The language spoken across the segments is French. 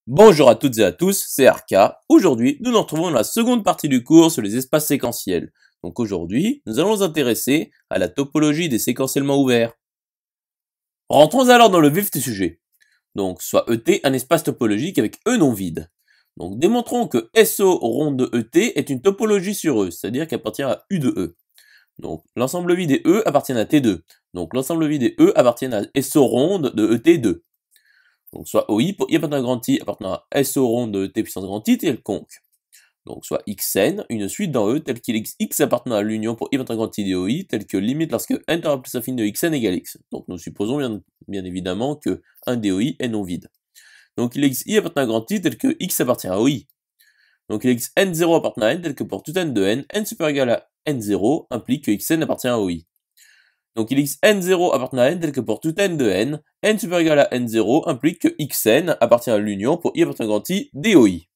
Bonjour à toutes et à tous, c'est Arca. Aujourd'hui, nous nous retrouvons dans la seconde partie du cours sur les espaces séquentiels. Donc aujourd'hui, nous allons nous intéresser à la topologie des séquentiellement ouverts. Rentrons alors dans le vif du sujet. Donc, soit ET un espace topologique avec E non vide. Donc, démontrons que SO rond de ET est une topologie sur E, c'est-à-dire qu'elle appartient à U de E. Donc, l'ensemble vide des E appartiennent à T2. Donc, l'ensemble vide des E appartiennent à SO ronde de ET2. Donc, soit OI pour I appartenant à grand I appartenant à SO rond de T puissance grand I quelconque. Donc, soit Xn, une suite dans E, telle qu'il existe X appartenant à l'union pour I appartenant à grand I DOI, telle que limite lorsque n sera plus affine de Xn égale X. Donc, nous supposons bien évidemment que un DOI est non vide. Donc, il existe I appartenant à grand I, tel que X appartient à OI. Donc, il existe N0 appartenant à N, tel que pour tout N de N supérieur égal à N0 implique que Xn appartient à OI. Donc il existe N0 appartenant à N tel que pour tout N de N supérieur égal à N0 implique que Xn appartient à l'union pour I appartenant à grand I DOI.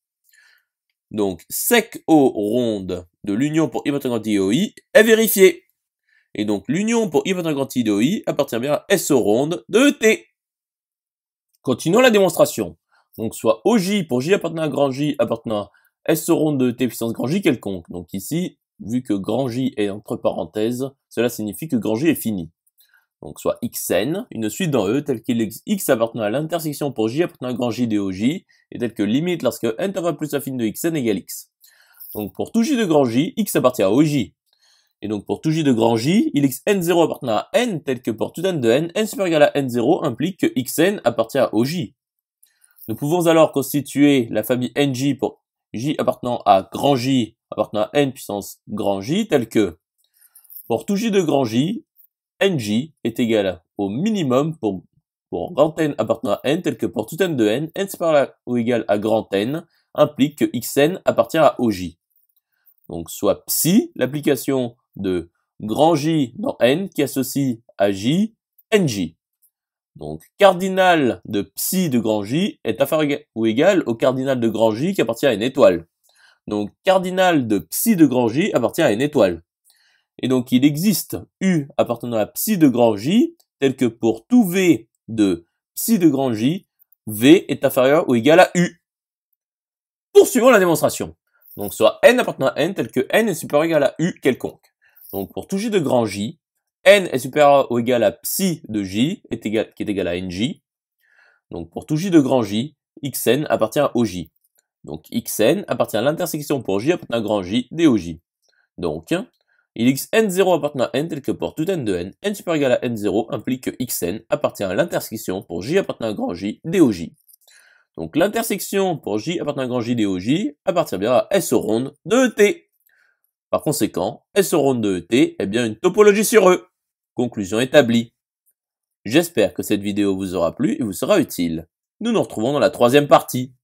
Donc sec O ronde de l'union pour I appartenant à grand I DOI est vérifiée. Et donc l'union pour I appartenant à grand I DOI appartient bien à SO ronde de T. Continuons la démonstration. Donc soit OJ pour J appartenant à grand J appartenant à SO ronde de T puissance grand J quelconque. Donc ici, vu que grand J est entre parenthèses, cela signifie que grand J est fini. Donc soit Xn, une suite dans E, telle qu'il existe X appartenant à l'intersection pour J appartenant à grand J DOJ, et telle que limite lorsque n plus affine de Xn égale X. Donc pour tout J de grand J, X appartient à OJ. Et donc pour tout J de grand J, il existe N0 appartenant à N, tel que pour tout N de N supérieur égal à N0 implique que Xn appartient à OJ. Nous pouvons alors constituer la famille NJ pour J appartenant à grand J appartenant à N puissance grand J, tel que pour tout J de grand J, NJ est égal au minimum pour grand N appartenant à N, tel que pour tout N de N supérieur ou égal à grand N implique que Xn appartient à OJ. Donc soit psi, l'application de grand J dans N qui associe à J, NJ. Donc cardinal de psi de grand J est inférieur ou égal au cardinal de grand J qui appartient à une étoile. Donc cardinal de psi de grand J appartient à une étoile. Et donc il existe U appartenant à psi de grand J, tel que pour tout V de psi de grand J, V est inférieur ou égal à U. Poursuivons la démonstration. Donc soit N appartenant à N, tel que N est supérieur ou égal à U quelconque. Donc pour tout J de grand J, N est supérieur ou égal à psi de J, qui est égal à NJ. Donc pour tout J de grand J, Xn appartient à OJ. Donc Xn appartient à l'intersection pour J appartenant à grand J DOJ. Donc il existe N0 appartenant à N tel que pour tout N de N supérieur égal à N0 implique que Xn appartient à l'intersection pour J appartenant à grand J DOJ. Donc l'intersection pour J appartenant à grand J DOJ appartient bien à SO ronde de T. Par conséquent, SO ronde de T est bien une topologie sur E. Conclusion établie. J'espère que cette vidéo vous aura plu et vous sera utile. Nous nous retrouvons dans la troisième partie.